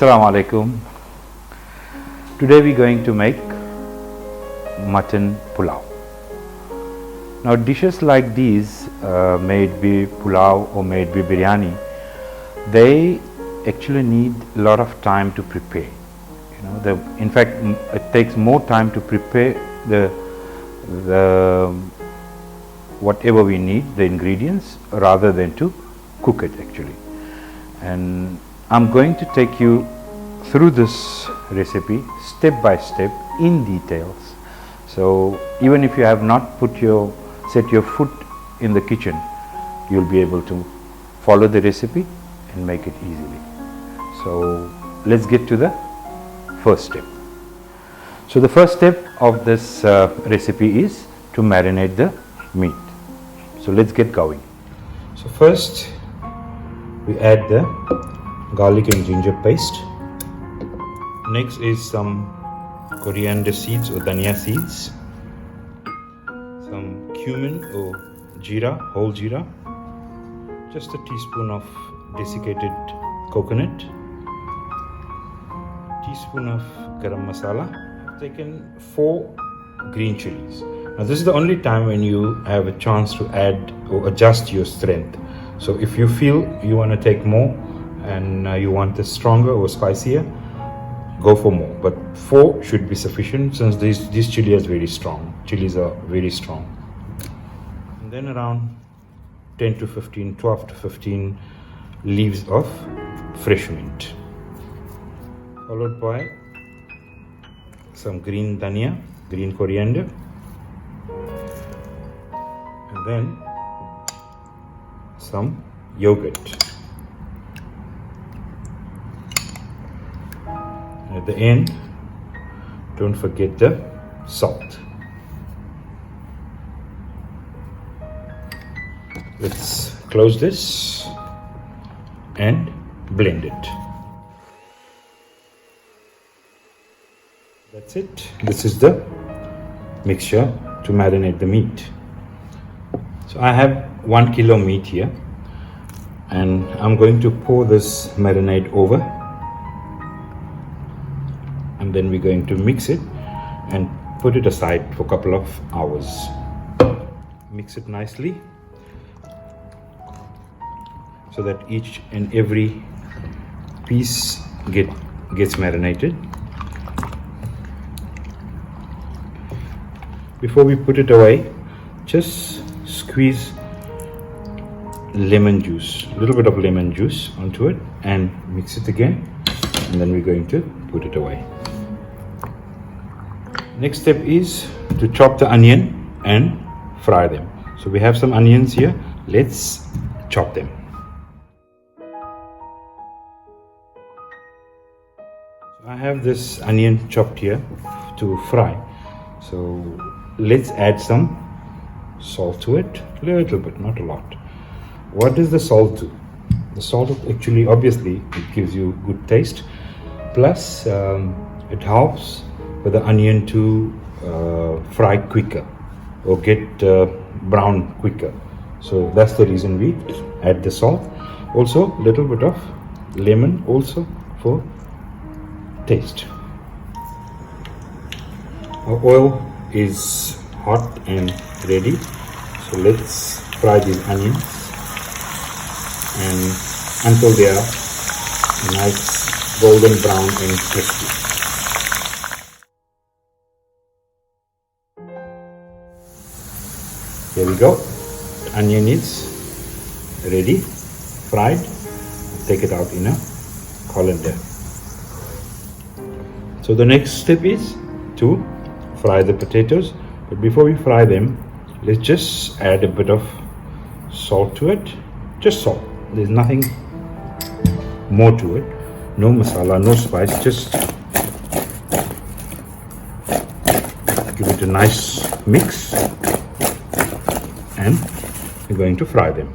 Assalamu alaikum. Today we're going to make mutton pulao. Now dishes like these, made be pulao or made be biryani, they actually need a lot of time to prepare. In fact, it takes more time to prepare the whatever we need, the ingredients, rather than to cook it actually. And I'm going to take you through this recipe step by step in details. So even if you have not set your foot in the kitchen, you'll be able to follow the recipe and make it easily. So let's get to the first step. So the first step of this recipe is to marinate the meat. So let's get going. So first we add the garlic and ginger paste. Next is some coriander seeds or dhania seeds, some cumin or jeera, whole jeera, just a teaspoon of desiccated coconut, teaspoon of garam masala. I've taken 4 green chilies. Now this is the only time when you have a chance to add or adjust your strength. So if you feel you want to take more and you want this stronger or spicier, go for more, but 4 should be sufficient since this chili is very strong. Chilies are very strong. And then around 12 to 15 leaves of fresh mint, followed by some green dhania, green coriander, and then some yogurt. At the end, don't forget the salt. Let's close this and blend it. That's it. This is the mixture to marinate the meat. So I have 1 kilo meat here, and I'm going to pour this marinade over, and then we're going to mix it and put it aside for a couple of hours. Mix it nicely so that each and every piece gets marinated. Before we put it away, just squeeze lemon juice, a little bit of lemon juice onto it, and mix it again, and then we're going to put it away. Next step is to chop the onion and fry them. So we have some onions here, let's chop them. So I have this onion chopped here to fry. So let's add some salt to it, a little bit, not a lot. What does the salt do? The salt actually, obviously, it gives you good taste, plus it helps for the onion to fry quicker or get brown quicker. So that's the reason we add the salt. Also a little bit of lemon also for taste. Our oil is hot and ready, so let's fry these onions and until they are nice golden brown and crispy. Here we go. The onion is ready, fried. Take it out in a colander. So the next step is to fry the potatoes, but before we fry them, let's just add a bit of salt to it. Just salt. There's nothing more to it. No masala, no spice. Just give it a nice mix, and we're going to fry them.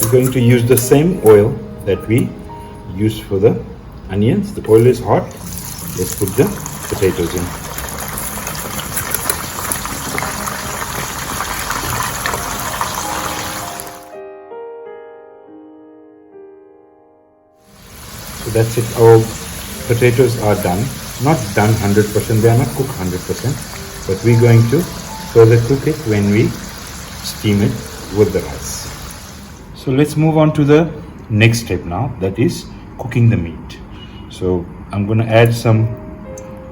We're going to use the same oil that we used for the onions. The oil is hot. Let's put the potatoes in. So that's it. Our potatoes are done. Not done 100%, they are not cooked 100%, but we're going to further cook it when we steam it with the rice. So let's move on to the next step now, that is cooking the meat. So I'm going to add some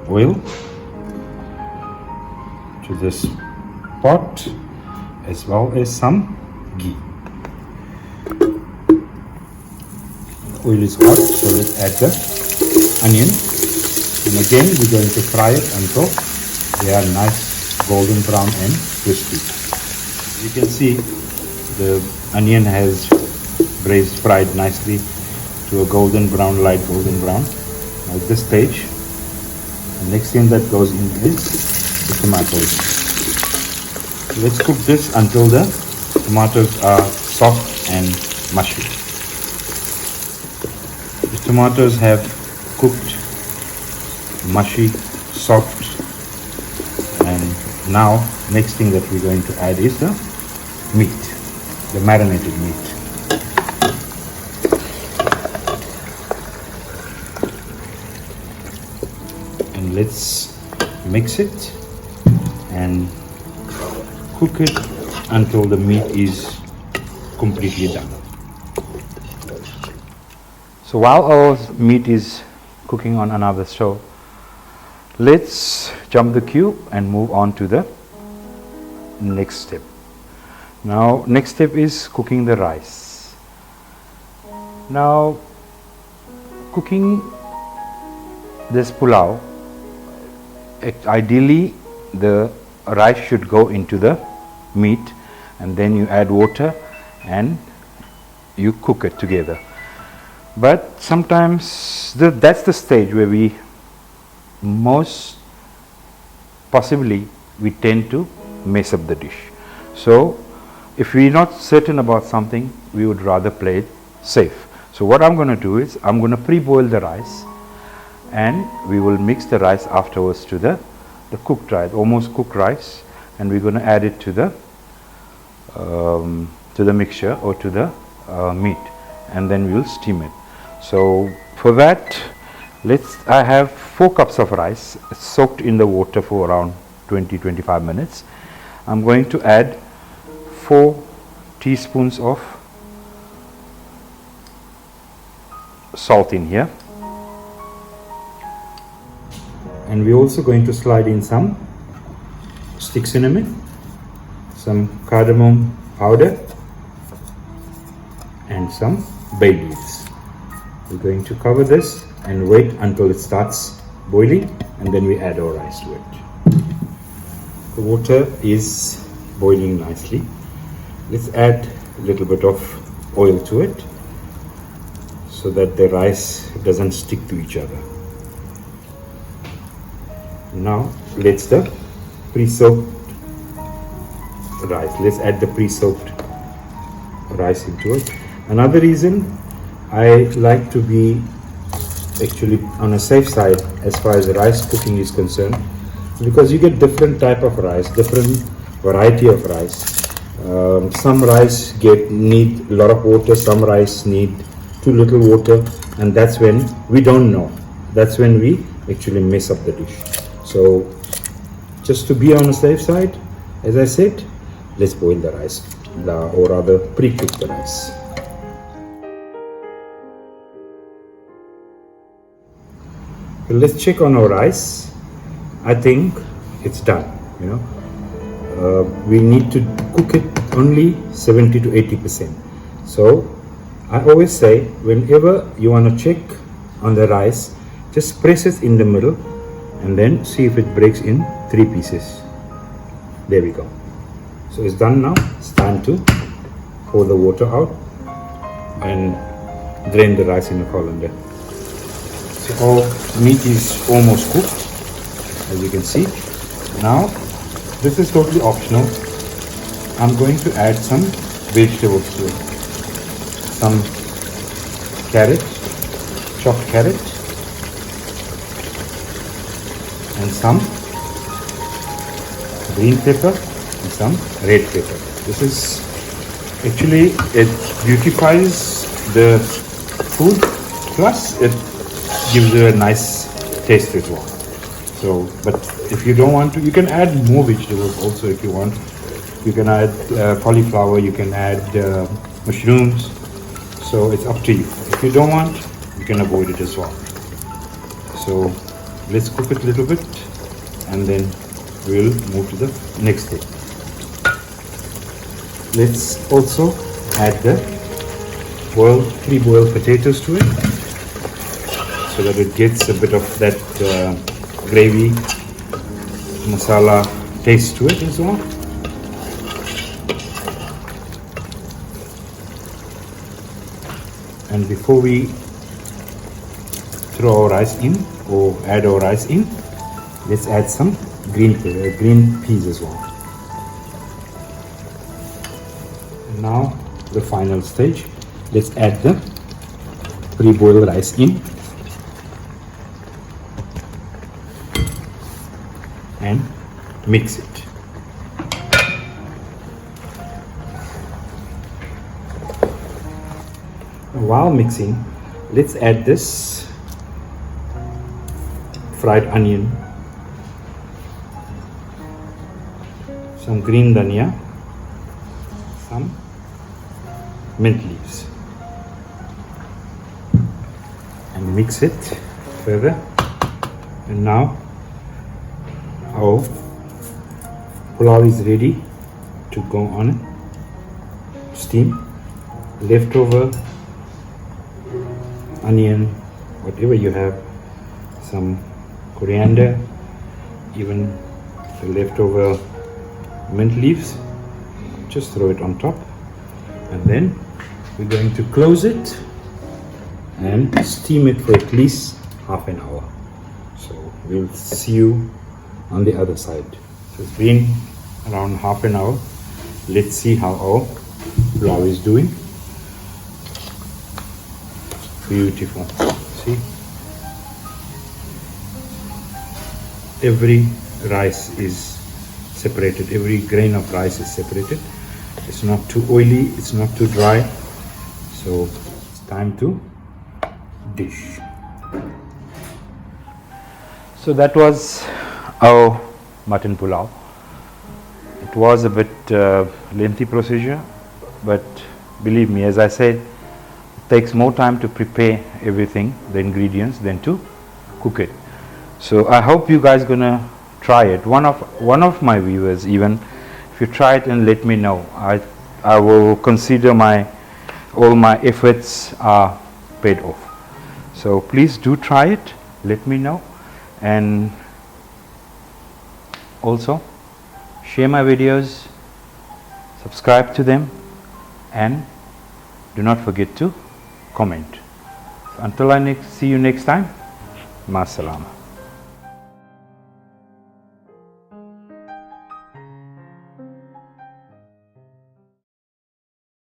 oil to this pot as well as some ghee. Oil is hot, so let's add the onion, and again we're going to fry it until they are nice golden brown and crispy. You can see the onion has fried nicely to a golden brown, light golden brown. Now at this stage, the next thing that goes in is the tomatoes. Let's cook this until the tomatoes are soft and mushy. The tomatoes have cooked, mushy, soft, and now next thing that we're going to add is the meat, the marinated meat. And let's mix it and cook it until the meat is completely done. So while our meat is cooking on another stove, let's jump the queue and move on to the next step. Now next step is cooking the rice. Now cooking this pulao, ideally the rice should go into the meat and then you add water and you cook it together. But sometimes that's the stage where we most possibly we tend to mess up the dish. So if we're not certain about something, we would rather play it safe. So what I'm going to do is I'm going to pre-boil the rice, and we will mix the rice afterwards to the cooked rice, almost cooked rice, and we're going to add it to the mixture or to the meat, and then we'll steam it. So for that, I have 4 cups of rice soaked in the water for around 20-25 minutes. I'm going to add 4 teaspoons of salt in here, and we're also going to slide in some stick cinnamon, some cardamom powder, and some bay leaves. We're going to cover this and wait until it starts boiling, and then we add our rice to it. The water is boiling nicely. Let's add a little bit of oil to it so that the rice doesn't stick to each other. Now let's add the pre-soaked rice into it. Another reason I like to be actually on a safe side as far as the rice cooking is concerned, because you get different type of rice, different variety of rice. Some rice need a lot of water, some rice need too little water, and that's when we don't know. That's when we actually mess up the dish. So just to be on the safe side, as I said, let's boil the rice, or rather pre-cook the rice. So let's check on our rice. I think it's done. We need to cook it only 70 to 80%. So I always say, whenever you want to check on the rice, just press it in the middle and then see if it breaks in 3 pieces. There we go. So it's done now. It's time to pour the water out and drain the rice in a colander. So our meat is almost cooked, as you can see. Now this is totally optional. I'm going to add some vegetables to it. Some carrot, chopped carrot, and some green pepper and some red pepper. This is actually, it beautifies the food, plus it gives you a nice taste as well. So, but if you don't want to, you can add more vegetables also if you want. You can add cauliflower, you can add mushrooms. So it's up to you. If you don't want, you can avoid it as well. So let's cook it a little bit and then we'll move to the next step. Let's also add the pre-boiled potatoes to it so that it gets a bit of that gravy masala taste to it as well. And before we throw our rice in or add our rice in, let's add some green peas as well. And now the final stage, let's add the pre-boiled rice in and mix it. While mixing, let's add this fried onion, some green dhania, some mint leaves, and mix it further. And now our pulao is ready to go on steam. Leftover onion, whatever you have, some coriander, even the leftover mint leaves, just throw it on top, and then we're going to close it and steam it for at least half an hour. So we'll see you on the other side. So it's been around half an hour. Let's see how our pulao is doing. Beautiful. See, every rice is separated, every grain of rice is separated. It's not too oily, it's not too dry. So it's time to dish. So that was our mutton pulao. It was a bit lengthy procedure, but believe me, as I said, it takes more time to prepare everything, the ingredients, than to cook it. So I hope you guys gonna try it. One of my viewers, even if you try it and let me know, I will consider all my efforts are paid off. So please do try it, let me know, and also share my videos, subscribe to them, and do not forget to comment. Until I see you next time, Masalama.